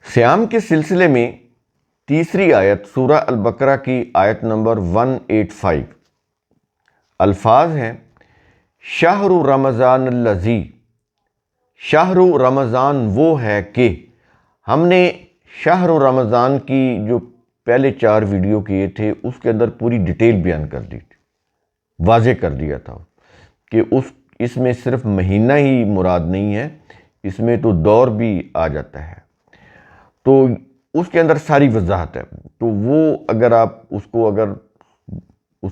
صیام کے سلسلے میں تیسری آیت سورہ البقرہ کی آیت نمبر 185 الفاظ ہیں شہر رمضان الذی، شہر رمضان وہ ہے کہ ہم نے شہر رمضان کی جو پہلے 4 ویڈیو کیے تھے اس کے اندر پوری ڈیٹیل بیان کر دی تھی، واضح کر دیا تھا کہ اس میں صرف مہینہ ہی مراد نہیں ہے، اس میں تو دور بھی آ جاتا ہے، تو اس کے اندر ساری وضاحت ہے۔ تو وہ اگر آپ اس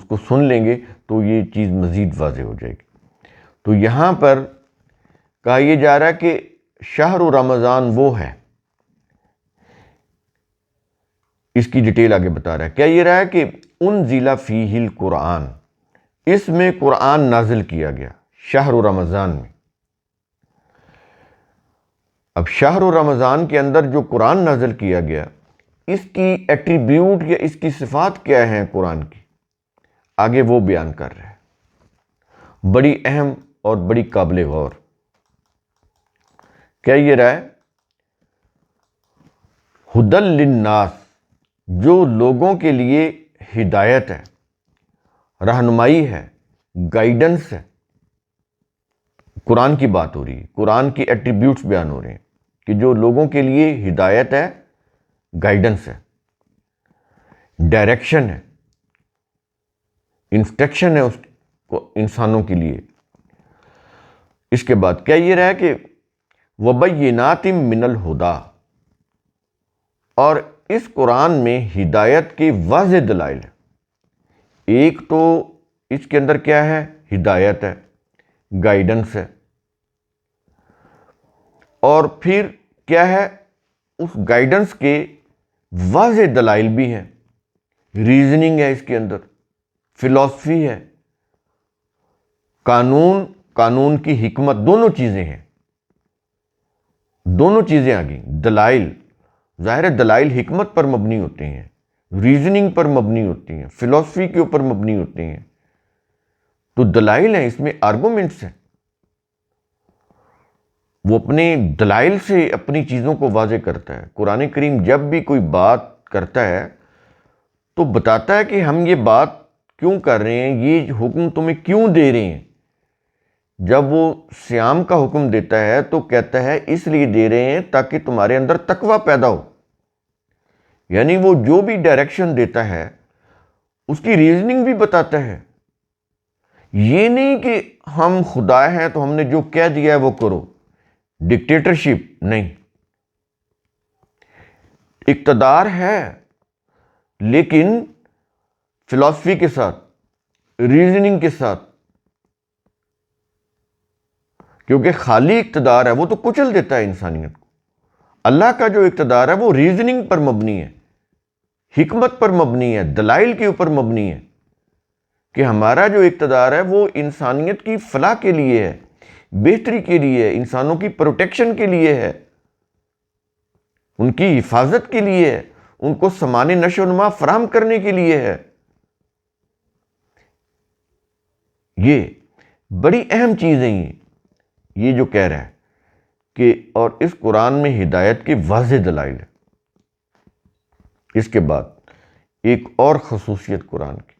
کو سن لیں گے تو یہ چیز مزید واضح ہو جائے گی۔ تو یہاں پر کہا یہ جا رہا ہے کہ شہر رمضان وہ ہے، اس کی ڈیٹیل آگے بتا رہا ہے۔ کیا یہ رہا ہے کہ انزل فیہ القرآن، اس میں قرآن نازل کیا گیا شہر رمضان میں۔ اب شہر رمضان کے اندر جو قرآن نازل کیا گیا، اس کی ایٹریبیوٹ یا اس کی صفات کیا ہیں قرآن کی، آگے وہ بیان کر رہا ہے، بڑی اہم اور بڑی قابل غور۔ کیا یہ رہا ہے ھدی للناس، جو لوگوں کے لیے ہدایت ہے، رہنمائی ہے، گائیڈنس ہے۔ قرآن کی بات ہو رہی ہے، قرآن کی ایٹریبیوٹس بیان ہو رہے ہیں کہ جو لوگوں کے لیے ہدایت ہے، گائیڈنس ہے، ڈائریکشن ہے، انسٹرکشن ہے اس کو انسانوں کے لیے۔ اس کے بعد کیا یہ رہا ہے کہ وَبَيِّنَاتٍ مِّنَ الْہُدَىٰ، اور اس قرآن میں ہدایت کے واضح دلائل ہیں۔ ایک تو اس کے اندر کیا ہے، ہدایت ہے، گائیڈنس ہے، اور پھر کیا ہے، اس گائیڈنس کے واضح دلائل بھی ہیں، ریزننگ ہے اس کے اندر، فلسفی ہے، قانون کی حکمت، دونوں چیزیں ہیں، دونوں چیزیں آ گئیں۔ دلائل، ظاہر دلائل حکمت پر مبنی ہوتے ہیں، ریزننگ پر مبنی ہوتی ہیں، فلسفی کے اوپر مبنی ہوتے ہیں، تو دلائل ہیں، اس میں آرگومنٹس ہیں۔ وہ اپنے دلائل سے اپنی چیزوں کو واضح کرتا ہے۔ قرآن کریم جب بھی کوئی بات کرتا ہے تو بتاتا ہے کہ ہم یہ بات کیوں کر رہے ہیں، یہ حکم تمہیں کیوں دے رہے ہیں۔ جب وہ صیام کا حکم دیتا ہے تو کہتا ہے اس لیے دے رہے ہیں تاکہ تمہارے اندر تقویٰ پیدا ہو، یعنی وہ جو بھی ڈائریکشن دیتا ہے اس کی ریزننگ بھی بتاتا ہے۔ یہ نہیں کہ ہم خدا ہیں تو ہم نے جو کہہ دیا ہے وہ کرو، ڈکٹیٹرشپ نہیں۔ اقتدار ہے لیکن فلسفی کے ساتھ، ریزننگ کے ساتھ، کیونکہ خالی اقتدار ہے وہ تو کچل دیتا ہے انسانیت کو۔ اللہ کا جو اقتدار ہے وہ ریزننگ پر مبنی ہے، حکمت پر مبنی ہے، دلائل کے اوپر مبنی ہے، کہ ہمارا جو اقتدار ہے وہ انسانیت کی فلاح کے لیے ہے، بہتری کے لیے ہے، انسانوں کی پروٹیکشن کے لیے ہے، ان کی حفاظت کے لیے ہے، ان کو سامان نشو و نما فراہم کرنے کے لیے ہے۔ یہ بڑی اہم چیزیں ہیں، یہ جو کہہ رہا ہے کہ اور اس قرآن میں ہدایت کے واضح دلائل ہے۔ اس کے بعد ایک اور خصوصیت قرآن کی،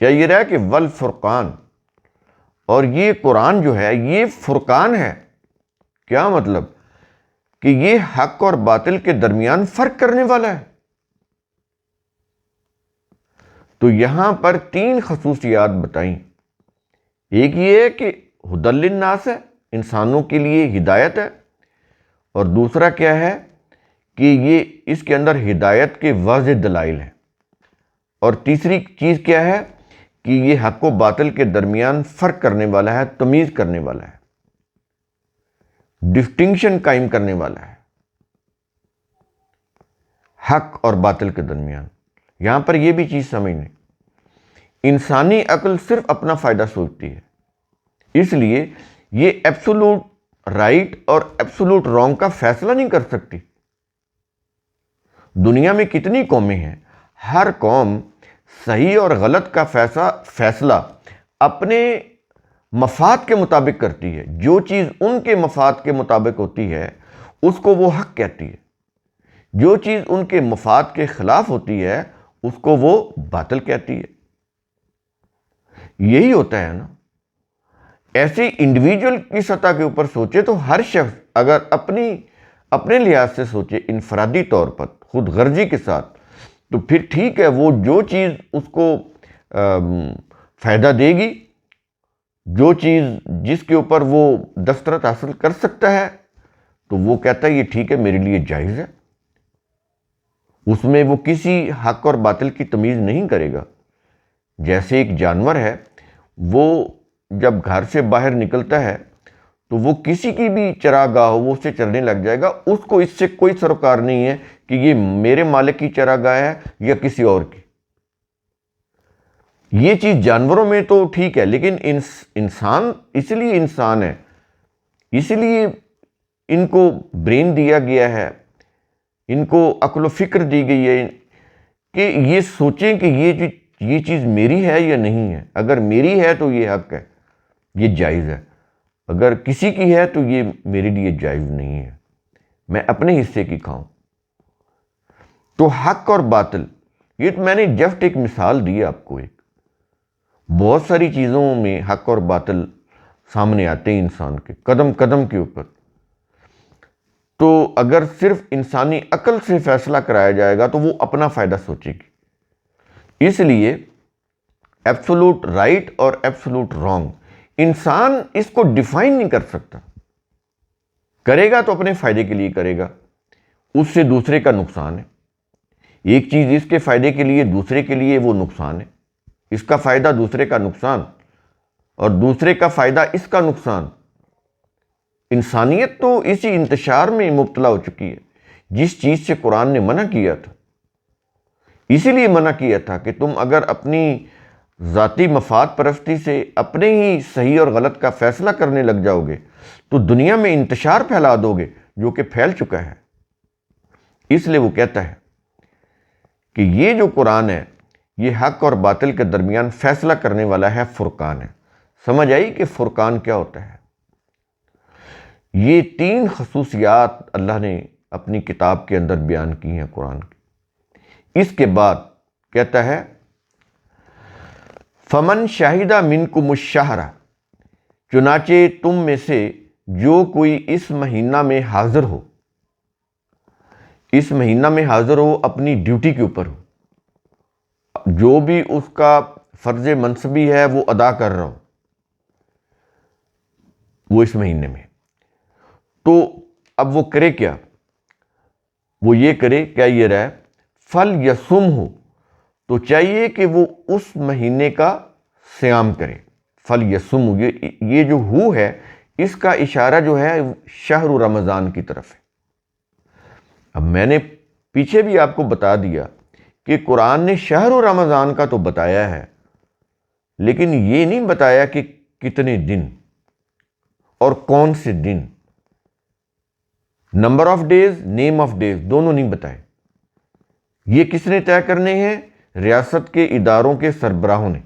کیا یہ رہا ہے کہ والفرقان، اور یہ قرآن جو ہے یہ فرقان ہے۔ کیا مطلب؟ کہ یہ حق اور باطل کے درمیان فرق کرنے والا ہے۔ تو یہاں پر 3 خصوصیات بتائیں۔ ایک یہ ہے کہ ھدی للناس ہے، انسانوں کے لیے ہدایت ہے، اور دوسرا کیا ہے کہ یہ اس کے اندر ہدایت کے واضح دلائل ہیں، اور تیسری چیز کیا ہے کہ یہ حق و باطل کے درمیان فرق کرنے والا ہے، تمیز کرنے والا ہے، ڈسٹنکشن قائم کرنے والا ہے حق اور باطل کے درمیان۔ یہاں پر یہ بھی چیز سمجھنے، انسانی عقل صرف اپنا فائدہ سوچتی ہے، اس لیے یہ ایبسولوٹ رائٹ اور ایبسولوٹ رانگ کا فیصلہ نہیں کر سکتی۔ دنیا میں کتنی قومیں ہیں، ہر قوم صحیح اور غلط کا فیصلہ اپنے مفاد کے مطابق کرتی ہے۔ جو چیز ان کے مفاد کے مطابق ہوتی ہے اس کو وہ حق کہتی ہے، جو چیز ان کے مفاد کے خلاف ہوتی ہے اس کو وہ باطل کہتی ہے۔ یہی ہوتا ہے نا۔ ایسے انڈیویجول کی سطح کے اوپر سوچے تو ہر شخص اگر اپنے لحاظ سے سوچے، انفرادی طور پر خود غرضی کے ساتھ، تو پھر ٹھیک ہے، وہ جو چیز اس کو فائدہ دے گی، جو چیز جس کے اوپر وہ دسترس حاصل کر سکتا ہے، تو وہ کہتا ہے یہ ٹھیک ہے، میرے لیے جائز ہے۔ اس میں وہ کسی حق اور باطل کی تمیز نہیں کرے گا۔ جیسے ایک جانور ہے، وہ جب گھر سے باہر نکلتا ہے تو وہ کسی کی بھی چراگاہ ہو، وہ اس سے چرنے لگ جائے گا، اس کو اس سے کوئی سروکار نہیں ہے کہ یہ میرے مالک کی چراگاہ ہے یا کسی اور کی۔ یہ چیز جانوروں میں تو ٹھیک ہے، لیکن انسان اس لیے انسان ہے، اس لیے ان کو برین دیا گیا ہے، ان کو عقل و فکر دی گئی ہے کہ یہ سوچیں کہ یہ چیز میری ہے یا نہیں ہے۔ اگر میری ہے تو یہ حق ہے، یہ جائز ہے، اگر کسی کی ہے تو یہ میرے لیے جائز نہیں ہے، میں اپنے حصے کی کھاؤں۔ تو حق اور باطل، یہ تو میں نے جسٹ ایک مثال دی آپ کو۔ ایک بہت ساری چیزوں میں حق اور باطل سامنے آتے ہیں انسان کے قدم قدم کے اوپر۔ تو اگر صرف انسانی عقل سے فیصلہ کرایا جائے گا تو وہ اپنا فائدہ سوچے گی۔ اس لیے ایبسولوٹ رائٹ اور ایبسولوٹ رانگ انسان اس کو ڈیفائن نہیں کر سکتا۔ کرے گا تو اپنے فائدے کے لیے کرے گا، اس سے دوسرے کا نقصان ہے۔ ایک چیز اس کے فائدے کے لیے، دوسرے کے لیے وہ نقصان ہے۔ اس کا فائدہ دوسرے کا نقصان، اور دوسرے کا فائدہ اس کا نقصان۔ انسانیت تو اسی انتشار میں مبتلا ہو چکی ہے جس چیز سے قرآن نے منع کیا تھا۔ اسی لیے منع کیا تھا کہ تم اگر اپنی ذاتی مفاد پرستی سے اپنے ہی صحیح اور غلط کا فیصلہ کرنے لگ جاؤ گے تو دنیا میں انتشار پھیلا دو گے، جو کہ پھیل چکا ہے۔ اس لیے وہ کہتا ہے کہ یہ جو قرآن ہے یہ حق اور باطل کے درمیان فیصلہ کرنے والا ہے، فرقان ہے۔ سمجھ آئی کہ فرقان کیا ہوتا ہے؟ یہ 3 خصوصیات اللہ نے اپنی کتاب کے اندر بیان کی ہیں قرآن کی۔ اس کے بعد کہتا ہے فمن شاہد منکم الشہر، چنانچہ تم میں سے جو کوئی اس مہینہ میں حاضر ہو، اس مہینہ میں حاضر ہو، اپنی ڈیوٹی کے اوپر ہو، جو بھی اس کا فرض منصبی ہے وہ ادا کر رہا ہو وہ اس مہینے میں، تو اب وہ کرے کیا؟ وہ یہ کرے، کیا یہ رہے فل یصم ہو، تو چاہیے کہ وہ اس مہینے کا صیام کرے۔ فل یصم ہو، یہ جو ہو ہے اس کا اشارہ جو ہے شہر رمضان کی طرف ہے۔ اب میں نے پیچھے بھی آپ کو بتا دیا کہ قرآن نے شہر رمضان کا تو بتایا ہے، لیکن یہ نہیں بتایا کہ کتنے دن اور کون سے دن، number of days, name of days, دونوں نہیں بتائے۔ یہ کس نے طے کرنے ہیں؟ ریاست کے اداروں کے سربراہوں نے،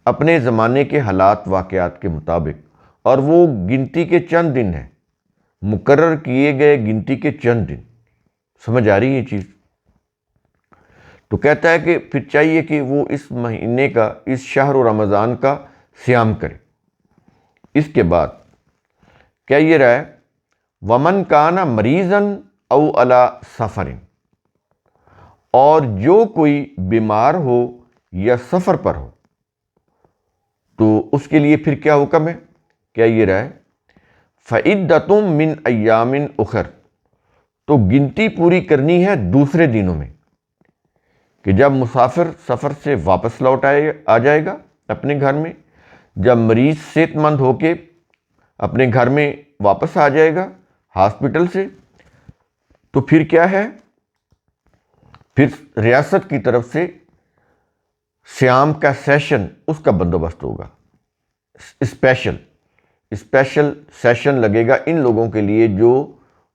اپنے زمانے کے حالات واقعات کے مطابق، اور وہ گنتی کے چند دن ہیں، مقرر کیے گئے گنتی کے چند دن۔ سمجھ آ رہی ہے یہ چیز؟ تو کہتا ہے کہ پھر چاہیے کہ وہ اس مہینے کا، اس شہر رمضان کا صیام کرے۔ اس کے بعد کیا یہ رہا ہے ومن کان مریضا او علی سفر، اور جو کوئی بیمار ہو یا سفر پر ہو تو اس کے لیے پھر کیا حکم ہے؟ کیا یہ رہا ہے فعدۃ من ایام اخر، تو گنتی پوری کرنی ہے دوسرے دنوں میں، کہ جب مسافر سفر سے واپس لوٹ آ جائے گا اپنے گھر میں، جب مریض صحت مند ہو کے اپنے گھر میں واپس آ جائے گا ہاسپٹل سے، تو پھر کیا ہے؟ پھر ریاست کی طرف سے صیام کا سیشن، اس کا بندوبست ہوگا، اسپیشل سیشن لگے گا ان لوگوں کے لیے جو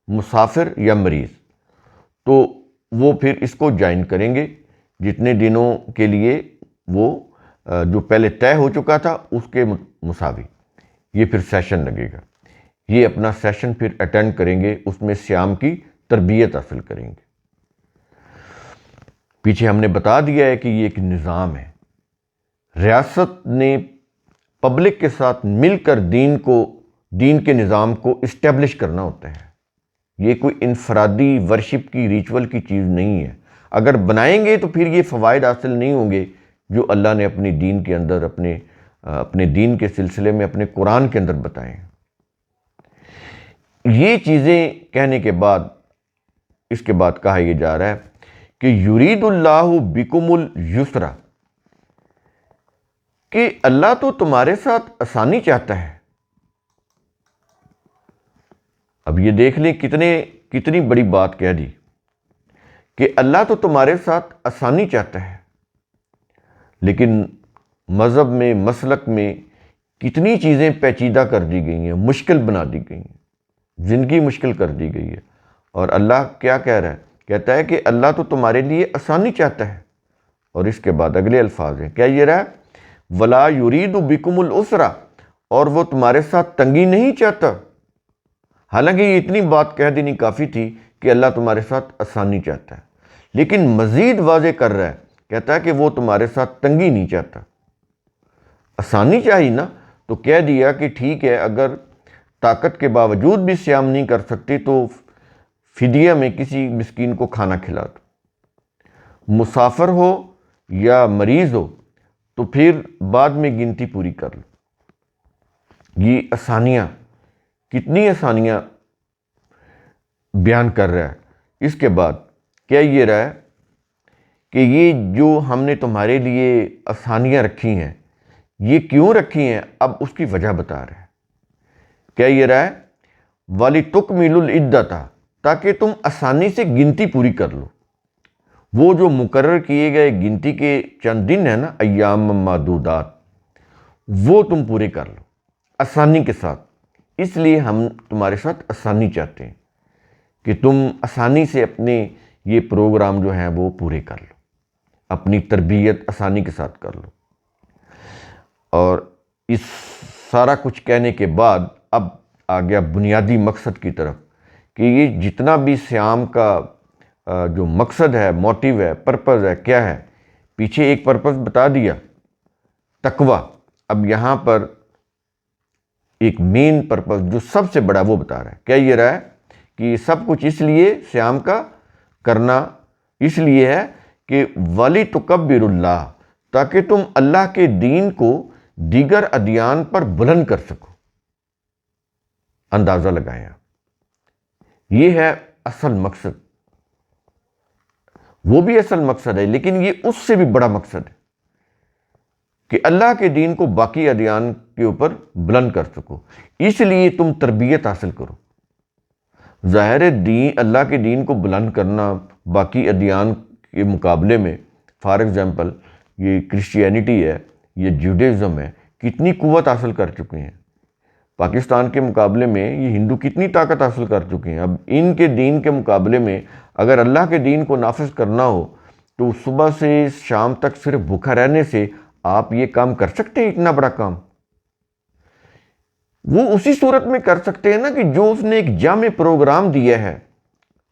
مسافر یا مریض، تو وہ پھر اس کو جوائن کریں گے جتنے دنوں کے لیے وہ جو پہلے طے ہو چکا تھا اس کے مساوی، یہ پھر سیشن لگے گا، یہ اپنا سیشن پھر اٹینڈ کریں گے، اس میں صیام کی تربیت حاصل کریں گے۔ پیچھے ہم نے بتا دیا ہے کہ یہ ایک نظام ہے، ریاست نے پبلک کے ساتھ مل کر دین کے نظام کو اسٹیبلش کرنا ہوتا ہے۔ یہ کوئی انفرادی ورشپ کی ریچول کی چیز نہیں ہے۔ اگر بنائیں گے تو پھر یہ فوائد حاصل نہیں ہوں گے جو اللہ نے اپنے دین کے اندر اپنے دین کے سلسلے میں اپنے قرآن کے اندر بتائے ہیں۔ یہ چیزیں کہنے کے بعد اس کے بعد کہا یہ جا رہا ہے کہ یرید اللہ بکم الیسر، کہ اللہ تو تمہارے ساتھ آسانی چاہتا ہے۔ اب یہ دیکھ لیں کتنی بڑی بات کہہ دی کہ اللہ تو تمہارے ساتھ آسانی چاہتا ہے، لیکن مذہب میں مسلک میں کتنی چیزیں پیچیدہ کر دی گئی ہیں، مشکل بنا دی گئی ہیں، زندگی مشکل کر دی گئی ہے۔ اور اللہ کیا کہہ رہا ہے؟ کہتا ہے کہ اللہ تو تمہارے لیے آسانی چاہتا ہے۔ اور اس کے بعد اگلے الفاظ ہیں، کیا یہ رہا ہے؟ وَلَا يُرِيدُ بِكُمُ الْعُسْرَ، اور وہ تمہارے ساتھ تنگی نہیں چاہتا۔ حالانکہ یہ اتنی بات کہہ دینی کافی تھی کہ اللہ تمہارے ساتھ آسانی چاہتا ہے، لیکن مزید واضح کر رہا ہے، کہتا ہے کہ وہ تمہارے ساتھ تنگی نہیں چاہتا۔ آسانی چاہیے نا، تو کہہ دیا کہ ٹھیک ہے، اگر طاقت کے باوجود بھی صیام نہیں کر سکتے تو فدیہ میں کسی مسکین کو کھانا کھلا دو، مسافر ہو یا مریض ہو تو پھر بعد میں گنتی پوری کر لو۔ یہ آسانیاں، کتنی آسانیاں بیان کر رہا ہے۔ اس کے بعد کیا یہ رہا ہے کہ یہ جو ہم نے تمہارے لیے آسانیاں رکھی ہیں، یہ کیوں رکھی ہیں؟ اب اس کی وجہ بتا رہا ہے۔ کیا یہ رہا ہے؟ وَلِتُكْمِلُوا الْعِدَّةَ، تاکہ تم آسانی سے گنتی پوری کر لو۔ وہ جو مقرر کیے گئے گنتی کے چند دن ہیں نا، ایام معدودات، وہ تم پورے کر لو آسانی کے ساتھ۔ اس لیے ہم تمہارے ساتھ آسانی چاہتے ہیں کہ تم آسانی سے اپنے یہ پروگرام جو ہیں وہ پورے کر لو، اپنی تربیت آسانی کے ساتھ کر لو۔ اور اس سارا کچھ کہنے کے بعد اب آ گیا بنیادی مقصد کی طرف کہ یہ جتنا بھی صیام کا جو مقصد ہے، موٹیو ہے، پرپز ہے، کیا ہے؟ پیچھے ایک پرپز بتا دیا، تقوی۔ اب یہاں پر ایک مین پرپز جو سب سے بڑا وہ بتا رہا ہے۔ کیا یہ رہا ہے کہ یہ سب کچھ اس لیے صیام کا کرنا اس لیے ہے کہ وَلِتُكَبِّرُوا اللَّهَ، تاکہ تم اللہ کے دین کو دیگر ادیان پر بلند کر سکو۔ اندازہ لگائیں آپ، یہ ہے اصل مقصد۔ وہ بھی اصل مقصد ہے، لیکن یہ اس سے بھی بڑا مقصد ہے کہ اللہ کے دین کو باقی ادیان کے اوپر بلند کر سکو۔ اس لیے تم تربیت حاصل کرو۔ ظاہر دین، اللہ کے دین کو بلند کرنا باقی ادیان کے مقابلے میں، فار ایگزامپل یہ کرسچینٹی ہے، یہ جوڈیزم ہے، کتنی قوت حاصل کر چکے ہیں۔ پاکستان کے مقابلے میں یہ ہندو کتنی طاقت حاصل کر چکے ہیں۔ اب ان کے دین کے مقابلے میں اگر اللہ کے دین کو نافذ کرنا ہو تو صبح سے شام تک صرف بھوکا رہنے سے آپ یہ کام کر سکتے ہیں؟ اتنا بڑا کام وہ اسی صورت میں کر سکتے ہیں نا کہ جو اس نے ایک جامع پروگرام دیا ہے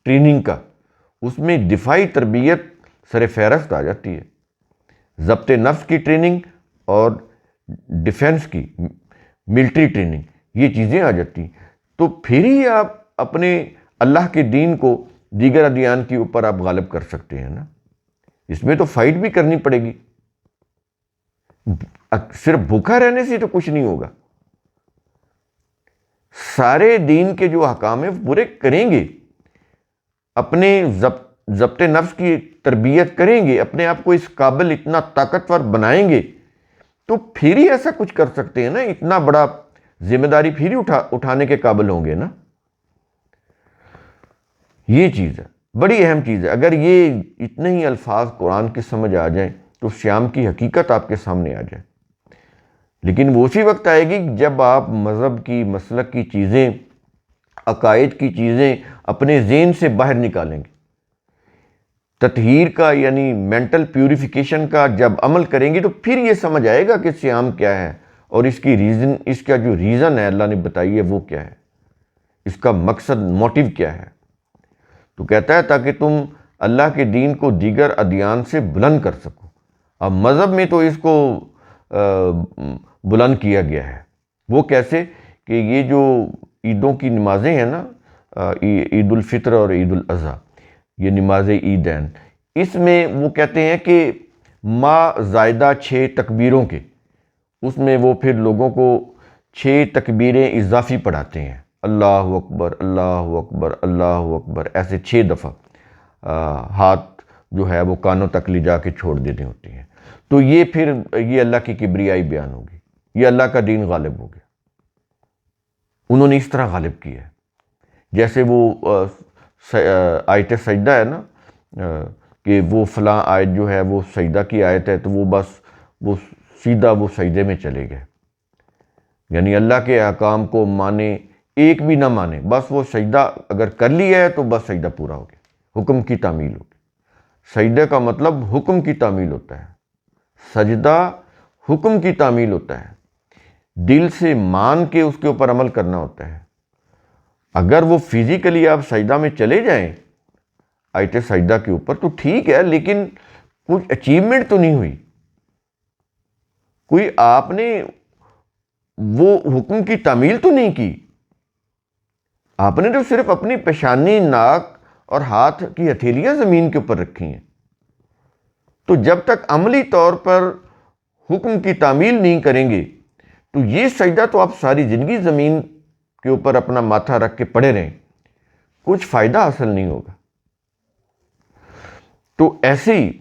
ٹریننگ کا، اس میں دفاعی تربیت سر فہرست آ جاتی ہے، ضبط نفس کی ٹریننگ اور ڈیفنس کی ملٹری ٹریننگ، یہ چیزیں آ جاتی ہیں۔ تو پھر ہی آپ اپنے اللہ کے دین کو دیگر ادیان کے اوپر آپ غالب کر سکتے ہیں نا۔ اس میں تو فائٹ بھی کرنی پڑے گی، صرف بھوکا رہنے سے تو کچھ نہیں ہوگا۔ سارے دین کے جو احکام ہیں پورے کریں گے، اپنے ضبط نفس کی تربیت کریں گے، اپنے آپ کو اس قابل اتنا طاقتور بنائیں گے، تو پھر ہی ایسا کچھ کر سکتے ہیں نا۔ اتنا بڑا ذمہ داری پھر ہی اٹھانے کے قابل ہوں گے نا۔ یہ چیز ہے، بڑی اہم چیز ہے۔ اگر یہ اتنے ہی الفاظ قرآن کے سمجھ آ جائیں تو صیام کی حقیقت آپ کے سامنے آ جائے۔ لیکن وہ اسی وقت آئے گی جب آپ مذہب کی، مسلک کی چیزیں، عقائد کی چیزیں اپنے ذہن سے باہر نکالیں گے، تطہیر کا یعنی مینٹل پیوریفیکیشن کا جب عمل کریں گے تو پھر یہ سمجھ آئے گا کہ صیام کیا ہے اور اس کا جو ریزن ہے اللہ نے بتائی ہے وہ کیا ہے، اس کا مقصد، موٹیو کیا ہے۔ تو کہتا ہے تاکہ تم اللہ کے دین کو دیگر ادیان سے بلند کر سکو۔ اب مذہب میں تو اس کو بلند کیا گیا ہے۔ وہ کیسے کہ یہ جو عیدوں کی نمازیں ہیں نا، عید الفطر اور عید الاضحیٰ، یہ نماز عیدین، اس میں وہ کہتے ہیں کہ ما زائدہ 6 تکبیروں کے، اس میں وہ پھر لوگوں کو 6 تکبیریں اضافی پڑھاتے ہیں، اللہ اکبر اللہ اکبر اللہ اکبر، ایسے 6 دفعہ ہاتھ جو ہے وہ کانوں تک لے جا کے چھوڑ دینے ہوتے ہیں۔ تو یہ پھر یہ اللہ کی کبریائی بیان ہوگی، یہ اللہ کا دین غالب ہو گیا۔ انہوں نے اس طرح غالب کیا ہے، جیسے وہ آیت سجدہ ہے نا، کہ وہ فلاں آیت جو ہے وہ سجدہ کی آیت ہے، تو وہ بس وہ سیدھا وہ سجدے میں چلے گئے، یعنی اللہ کے احکام کو مانے، ایک بھی نہ مانے، بس وہ سجدہ اگر کر لیا ہے تو بس سجدہ پورا ہو گیا، حکم کی تعمیل ہوگی۔ سجدہ کا مطلب حکم کی تعمیل ہوتا ہے، سجدہ حکم کی تعمیل ہوتا ہے، دل سے مان کے اس کے اوپر عمل کرنا ہوتا ہے۔ اگر وہ فزیکلی آپ سجدہ میں چلے جائیں آیت سجدہ کے اوپر تو ٹھیک ہے، لیکن کچھ اچیومنٹ تو نہیں ہوئی، کوئی آپ نے وہ حکم کی تعمیل تو نہیں کی، آپ نے تو صرف اپنی پیشانی، ناک اور ہاتھ کی ہتھیلیاں زمین کے اوپر رکھی ہیں۔ تو جب تک عملی طور پر حکم کی تعمیل نہیں کریں گے تو یہ سجدہ تو آپ ساری زندگی زمین کے اوپر اپنا ماتھا رکھ کے پڑے رہیں، کچھ فائدہ حاصل نہیں ہوگا۔ تو ایسے ہی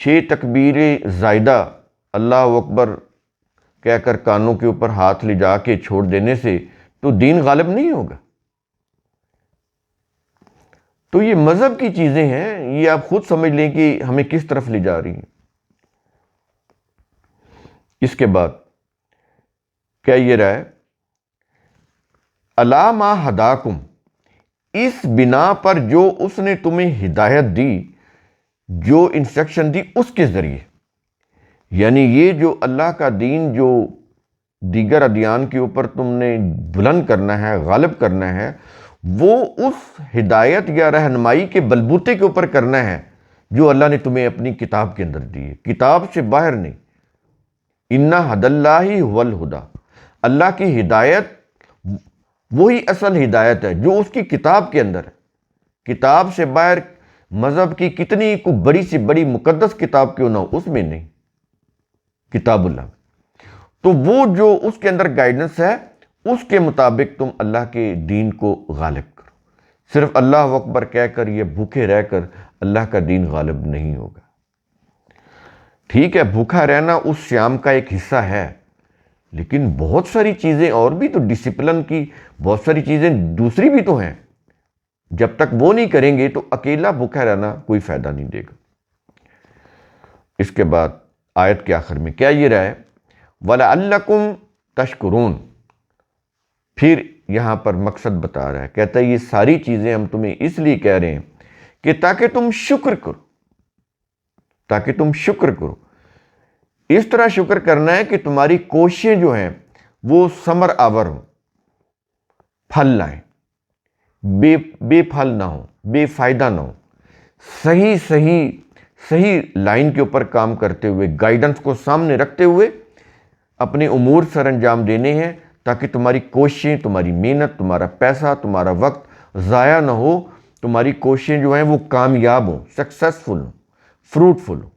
6 تکبیر زائدہ اللہ اکبر کہہ کر کانوں کے اوپر ہاتھ لے جا کے چھوڑ دینے سے تو دین غالب نہیں ہوگا۔ تو یہ مذہب کی چیزیں ہیں، یہ آپ خود سمجھ لیں کہ ہمیں کس طرف لے جا رہی ہیں۔ اس کے بعد کیا یہ رہا ہے، الا ما ہداکم، اس بنا پر جو اس نے تمہیں ہدایت دی، جو انسٹرکشن دی اس کے ذریعے، یعنی یہ جو اللہ کا دین جو دیگر ادیان کے اوپر تم نے بلند کرنا ہے، غالب کرنا ہے، وہ اس ہدایت یا رہنمائی کے بلبوتے کے اوپر کرنا ہے جو اللہ نے تمہیں اپنی کتاب کے اندر دی ہے، کتاب سے باہر نہیں۔ اِنَّ ہَدَى اللَّهِ هُوَ الْهُدَى، اللہ کی ہدایت وہی اصل ہدایت ہے جو اس کی کتاب کے اندر ہے۔ کتاب سے باہر مذہب کی کتنی کو بڑی سے بڑی مقدس کتاب کیوں نہ ہو، اس میں نہیں، کتاب اللہ۔ تو وہ جو اس کے اندر گائیڈنس ہے اس کے مطابق تم اللہ کے دین کو غالب کرو۔ صرف اللہ اکبر کہہ کر یہ بھوکے رہ کر اللہ کا دین غالب نہیں ہوگا۔ ٹھیک ہے، بھوکا رہنا اس صیام کا ایک حصہ ہے، لیکن بہت ساری چیزیں اور بھی تو، ڈسپلن کی بہت ساری چیزیں دوسری بھی تو ہیں، جب تک وہ نہیں کریں گے تو اکیلا بھوکا رہنا کوئی فائدہ نہیں دے گا۔ اس کے بعد آیت کے آخر میں کیا یہ رہا ہے، وَلَعَلَّكُمْ تَشْكُرُونَ، پھر یہاں پر مقصد بتا رہا ہے، کہتا ہے یہ ساری چیزیں ہم تمہیں اس لیے کہہ رہے ہیں کہ تاکہ تم شکر کرو، تاکہ تم شکر کرو۔ اس طرح شکر کرنا ہے کہ تمہاری کوششیں جو ہیں وہ ثمر آور ہوں، پھل لائیں، بے پھل نہ ہوں، بے فائدہ نہ ہوں، صحیح لائن کے اوپر کام کرتے ہوئے، گائیڈنس کو سامنے رکھتے ہوئے اپنے امور سر انجام دینے ہیں، تاکہ تمہاری کوششیں، تمہاری محنت، تمہارا پیسہ، تمہارا وقت ضائع نہ ہو، تمہاری کوششیں جو ہیں وہ کامیاب ہوں، سکسیسفل ہوں، فروٹفل ہوں۔